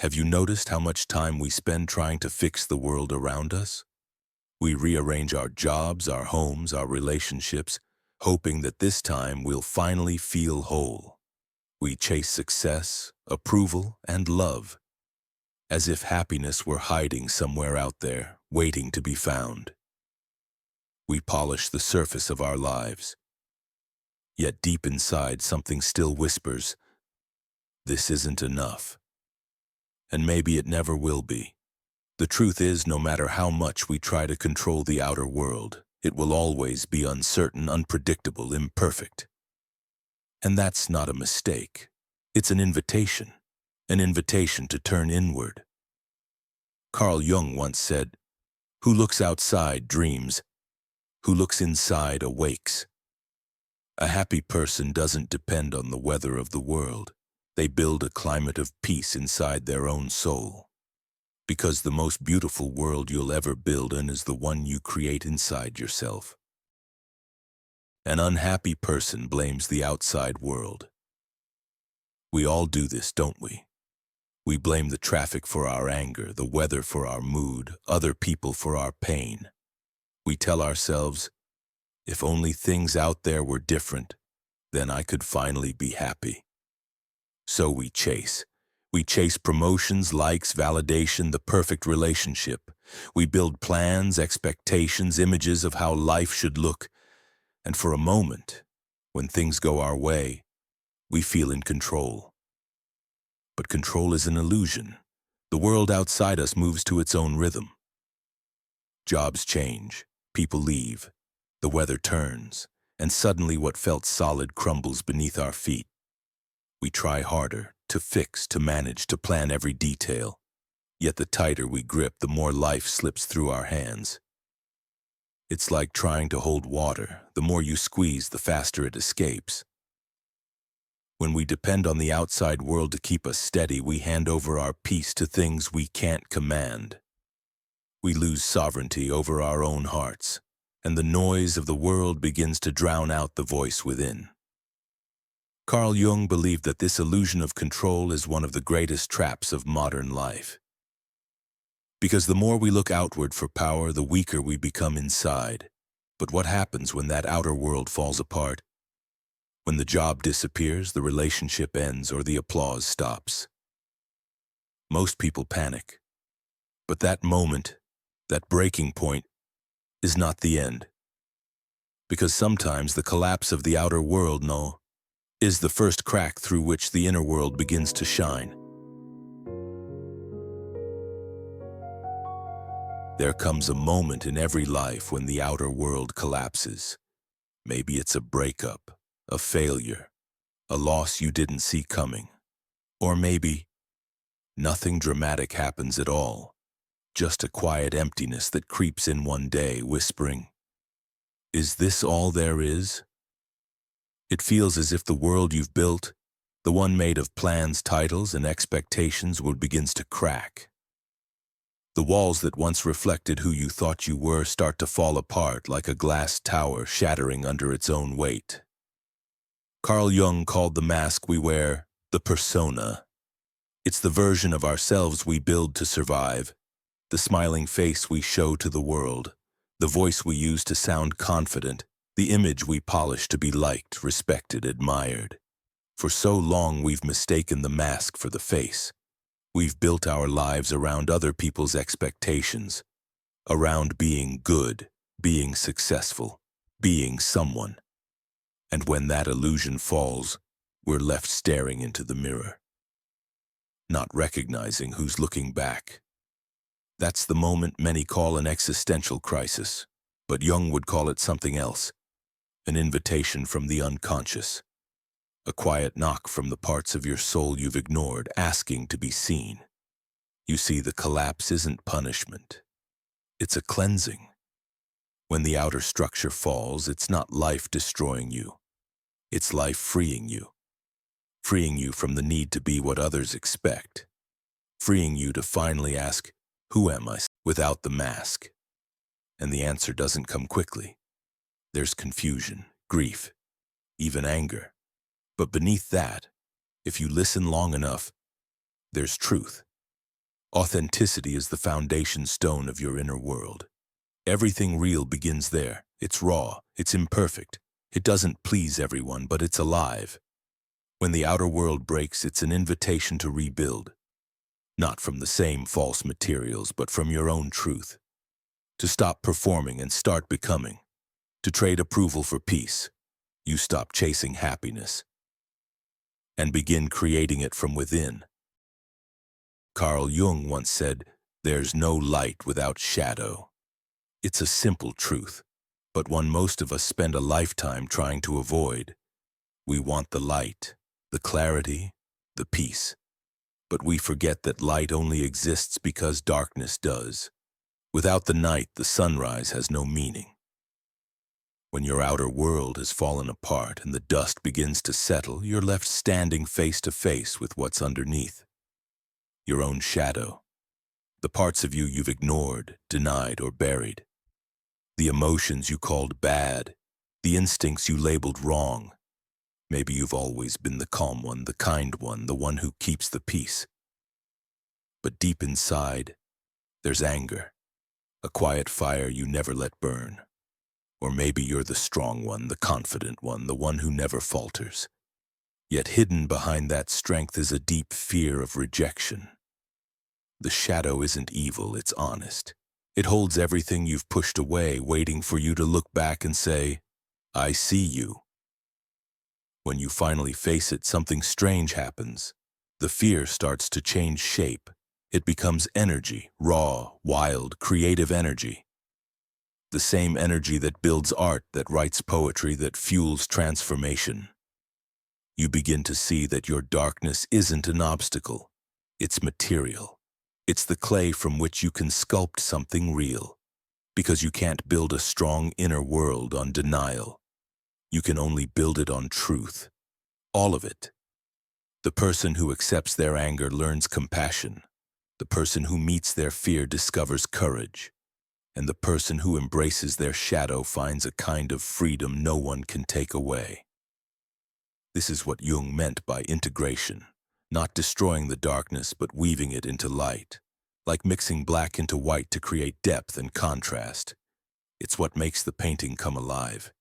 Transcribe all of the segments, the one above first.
Have you noticed how much time we spend trying to fix the world around us? We rearrange our jobs, our homes, our relationships, hoping that this time we'll finally feel whole. We chase success, approval, and love, as if happiness were hiding somewhere out there, waiting to be found. We polish the surface of our lives, yet deep inside something still whispers, "This isn't enough." And maybe it never will be. The truth is, no matter how much we try to control the outer world, it will always be uncertain, unpredictable, imperfect. And that's not a mistake. It's an invitation to turn inward. Carl Jung once said, "Who looks outside dreams, who looks inside awakes." A happy person doesn't depend on the weather of the world. They build a climate of peace inside their own soul. Because the most beautiful world you'll ever build in is the one you create inside yourself. An unhappy person blames the outside world. We all do this, don't we? We blame the traffic for our anger, the weather for our mood, other people for our pain. We tell ourselves, if only things out there were different, then I could finally be happy. So we chase. We chase promotions, likes, validation, the perfect relationship. We build plans, expectations, images of how life should look. And for a moment, when things go our way, we feel in control. But control is an illusion. The world outside us moves to its own rhythm. Jobs change, people leave, the weather turns, and suddenly what felt solid crumbles beneath our feet. We try harder, to fix, to manage, to plan every detail. Yet the tighter we grip, the more life slips through our hands. It's like trying to hold water. The more you squeeze, the faster it escapes. When we depend on the outside world to keep us steady, we hand over our peace to things we can't command. We lose sovereignty over our own hearts, and the noise of the world begins to drown out the voice within. Carl Jung believed that this illusion of control is one of the greatest traps of modern life. Because the more we look outward for power, the weaker we become inside. But what happens when that outer world falls apart? When the job disappears, the relationship ends, or the applause stops? Most people panic. But that moment, that breaking point, is not the end. Because sometimes the collapse of the outer world, is the first crack through which the inner world begins to shine. There comes a moment in every life when the outer world collapses. Maybe it's a breakup, a failure, a loss you didn't see coming. Or maybe nothing dramatic happens at all, just a quiet emptiness that creeps in one day, whispering, "Is this all there is?" It feels as if the world you've built, the one made of plans, titles, and expectations, begins to crack. The walls that once reflected who you thought you were start to fall apart like a glass tower shattering under its own weight. Carl Jung called the mask we wear the persona. It's the version of ourselves we build to survive, the smiling face we show to the world, the voice we use to sound confident, the image we polish to be liked, respected, admired. For so long we've mistaken the mask for the face. We've built our lives around other people's expectations, around being good, being successful, being someone. And when that illusion falls, we're left staring into the mirror, not recognizing who's looking back. That's the moment many call an existential crisis, but Jung would call it something else. An invitation from the unconscious. A quiet knock from the parts of your soul you've ignored, asking to be seen. You see, the collapse isn't punishment. It's a cleansing. When the outer structure falls, it's not life destroying you. It's life freeing you. Freeing you from the need to be what others expect. Freeing you to finally ask, "Who am I?" without the mask. And the answer doesn't come quickly. There's confusion, grief, even anger. But beneath that, if you listen long enough, there's truth. Authenticity is the foundation stone of your inner world. Everything real begins there. It's raw, it's imperfect. It doesn't please everyone, but it's alive. When the outer world breaks, it's an invitation to rebuild. Not from the same false materials, but from your own truth. To stop performing and start becoming. To trade approval for peace. You stop chasing happiness and begin creating it from within. Carl Jung once said, "There's no light without shadow." It's a simple truth, but one most of us spend a lifetime trying to avoid. We want the light, the clarity, the peace. But we forget that light only exists because darkness does. Without the night, the sunrise has no meaning. When your outer world has fallen apart and the dust begins to settle, you're left standing face to face with what's underneath. Your own shadow. The parts of you you've ignored, denied, or buried. The emotions you called bad. The instincts you labeled wrong. Maybe you've always been the calm one, the kind one, the one who keeps the peace. But deep inside, there's anger. A quiet fire you never let burn. Or maybe you're the strong one, the confident one, the one who never falters. Yet hidden behind that strength is a deep fear of rejection. The shadow isn't evil, it's honest. It holds everything you've pushed away, waiting for you to look back and say, "I see you." When you finally face it, something strange happens. The fear starts to change shape. It becomes energy, raw, wild, creative energy. The same energy that builds art, that writes poetry, that fuels transformation. You begin to see that your darkness isn't an obstacle. It's material. It's the clay from which you can sculpt something real. Because you can't build a strong inner world on denial. You can only build it on truth. All of it. The person who accepts their anger learns compassion. The person who meets their fear discovers courage. And the person who embraces their shadow finds a kind of freedom no one can take away. This is what Jung meant by integration, not destroying the darkness but weaving it into light, like mixing black into white to create depth and contrast. It's what makes the painting come alive.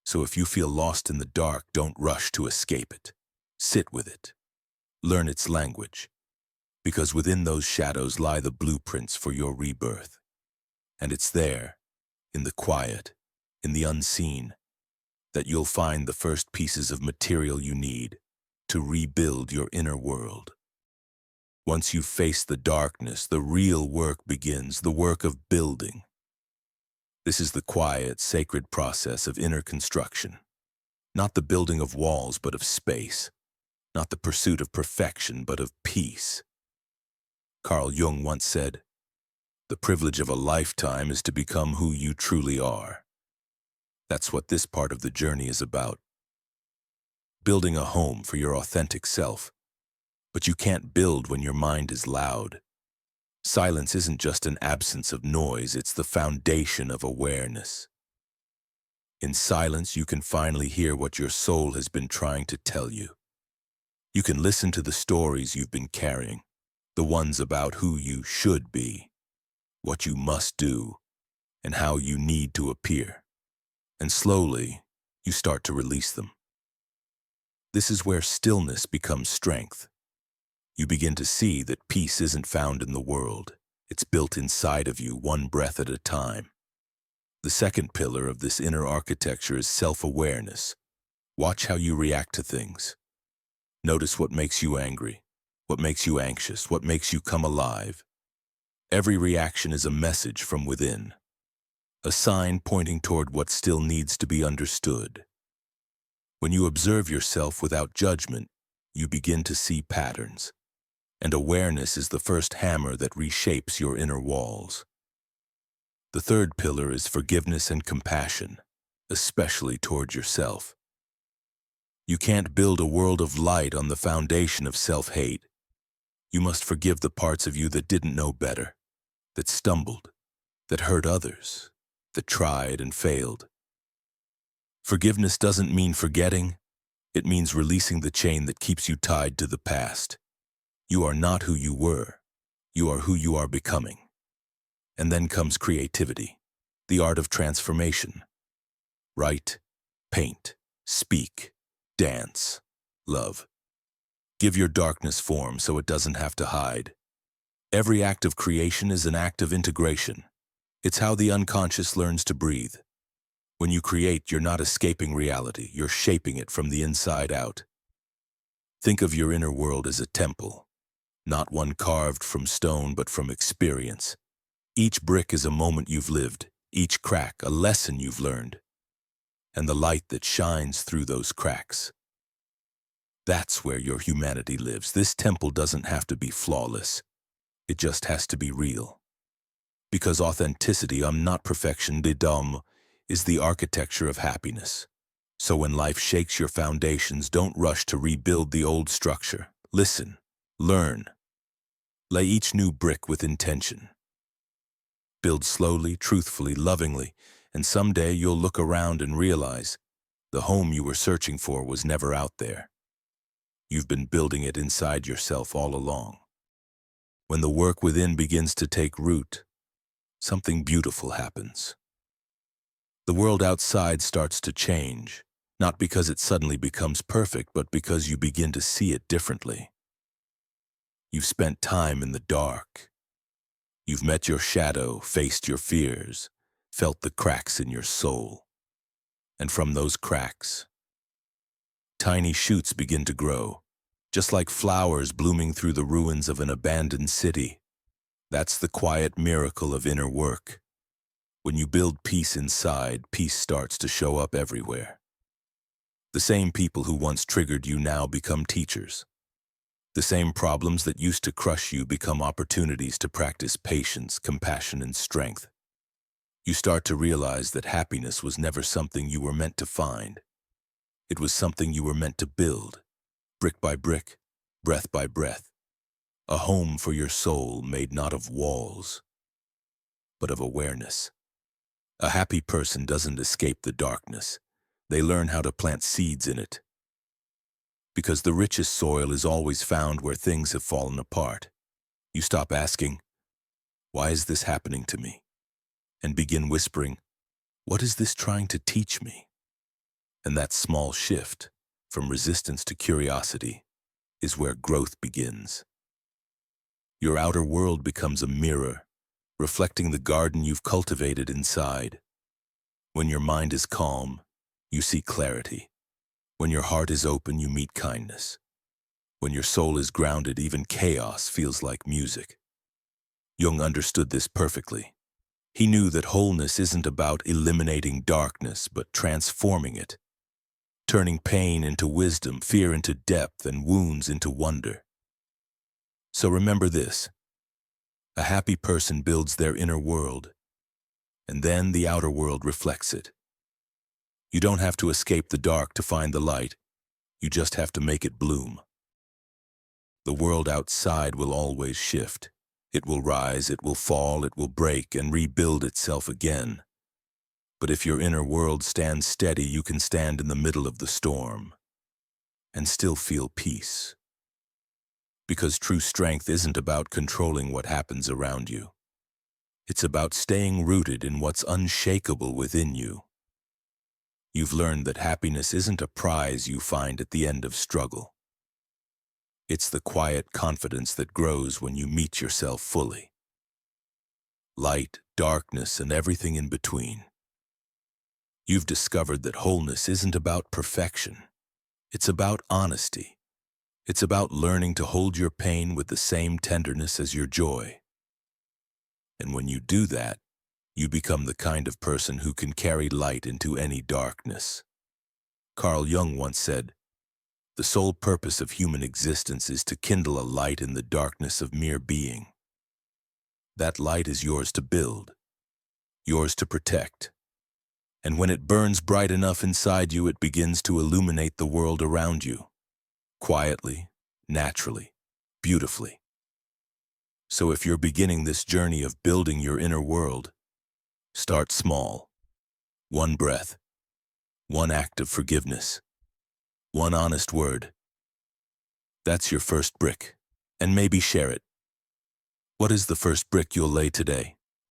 So if you feel lost in the dark, don't rush to escape it. Sit with it. Learn its language, because within those shadows lie the blueprints for your rebirth. And it's there, in the quiet, in the unseen, that you'll find the first pieces of material you need to rebuild your inner world. Once you've faced the darkness, the real work begins, the work of building. This is the quiet, sacred process of inner construction. Not the building of walls, but of space. Not the pursuit of perfection, but of peace. Carl Jung once said, "The privilege of a lifetime is to become who you truly are." That's what this part of the journey is about. Building a home for your authentic self. But you can't build when your mind is loud. Silence isn't just an absence of noise, it's the foundation of awareness. In silence, you can finally hear what your soul has been trying to tell you. You can listen to the stories you've been carrying, the ones about who you should be, what you must do, and how you need to appear. And slowly, you start to release them. This is where stillness becomes strength. You begin to see that peace isn't found in the world. It's built inside of you, one breath at a time. The second pillar of this inner architecture is self-awareness. Watch how you react to things. Notice what makes you angry, what makes you anxious, what makes you come alive. Every reaction is a message from within, a sign pointing toward what still needs to be understood. When you observe yourself without judgment, you begin to see patterns. And awareness is the first hammer that reshapes your inner walls. The third pillar is forgiveness and compassion, especially toward yourself. You can't build a world of light on the foundation of self-hate. You must forgive the parts of you that didn't know better, that stumbled, that hurt others, that tried and failed. Forgiveness doesn't mean forgetting. It means releasing the chain that keeps you tied to the past. You are not who you were. You are who you are becoming. And then comes creativity, the art of transformation. Write, paint, speak, dance, love. Give your darkness form so it doesn't have to hide. Every act of creation is an act of integration. It's how the unconscious learns to breathe. When you create, you're not escaping reality, you're shaping it from the inside out. Think of your inner world as a temple, not one carved from stone but from experience. Each brick is a moment you've lived, each crack a lesson you've learned, and the light that shines through those cracks. That's where your humanity lives. This temple doesn't have to be flawless. It just has to be real. Because authenticity, not perfection, d'homme, is the architecture of happiness. So when life shakes your foundations, don't rush to rebuild the old structure. Listen, learn. Lay each new brick with intention. Build slowly, truthfully, lovingly, and someday you'll look around and realize the home you were searching for was never out there. You've been building it inside yourself all along. When the work within begins to take root, something beautiful happens. The world outside starts to change, not because it suddenly becomes perfect, but because you begin to see it differently. You've spent time in the dark. You've met your shadow, faced your fears, felt the cracks in your soul. And from those cracks, tiny shoots begin to grow, just like flowers blooming through the ruins of an abandoned city. That's the quiet miracle of inner work. When you build peace inside, peace starts to show up everywhere. The same people who once triggered you now become teachers. The same problems that used to crush you become opportunities to practice patience, compassion, and strength. You start to realize that happiness was never something you were meant to find. It was something you were meant to build, brick by brick, breath by breath. A home for your soul made not of walls, but of awareness. A happy person doesn't escape the darkness. They learn how to plant seeds in it. Because the richest soil is always found where things have fallen apart. You stop asking, "Why is this happening to me?" and begin whispering, "What is this trying to teach me?" And that small shift, from resistance to curiosity, is where growth begins. Your outer world becomes a mirror, reflecting the garden you've cultivated inside. When your mind is calm, you see clarity. When your heart is open, you meet kindness. When your soul is grounded, even chaos feels like music. Jung understood this perfectly. He knew that wholeness isn't about eliminating darkness, but transforming it, turning pain into wisdom, fear into depth, and wounds into wonder. So remember this: a happy person builds their inner world, and then the outer world reflects it. You don't have to escape the dark to find the light. You just have to make it bloom. The world outside will always shift. It will rise, it will fall, it will break and rebuild itself again. But if your inner world stands steady, you can stand in the middle of the storm and still feel peace. Because true strength isn't about controlling what happens around you. It's about staying rooted in what's unshakable within you. You've learned that happiness isn't a prize you find at the end of struggle. It's the quiet confidence that grows when you meet yourself fully. Light, darkness, and everything in between. You've discovered that wholeness isn't about perfection. It's about honesty. It's about learning to hold your pain with the same tenderness as your joy. And when you do that, you become the kind of person who can carry light into any darkness. Carl Jung once said, "The sole purpose of human existence is to kindle a light in the darkness of mere being." That light is yours to build, yours to protect. And when it burns bright enough inside you, it begins to illuminate the world around you. Quietly, naturally, beautifully. So if you're beginning this journey of building your inner world, start small. One breath, one act of forgiveness, one honest word. That's your first brick, and maybe share it. What is the first brick you'll lay today?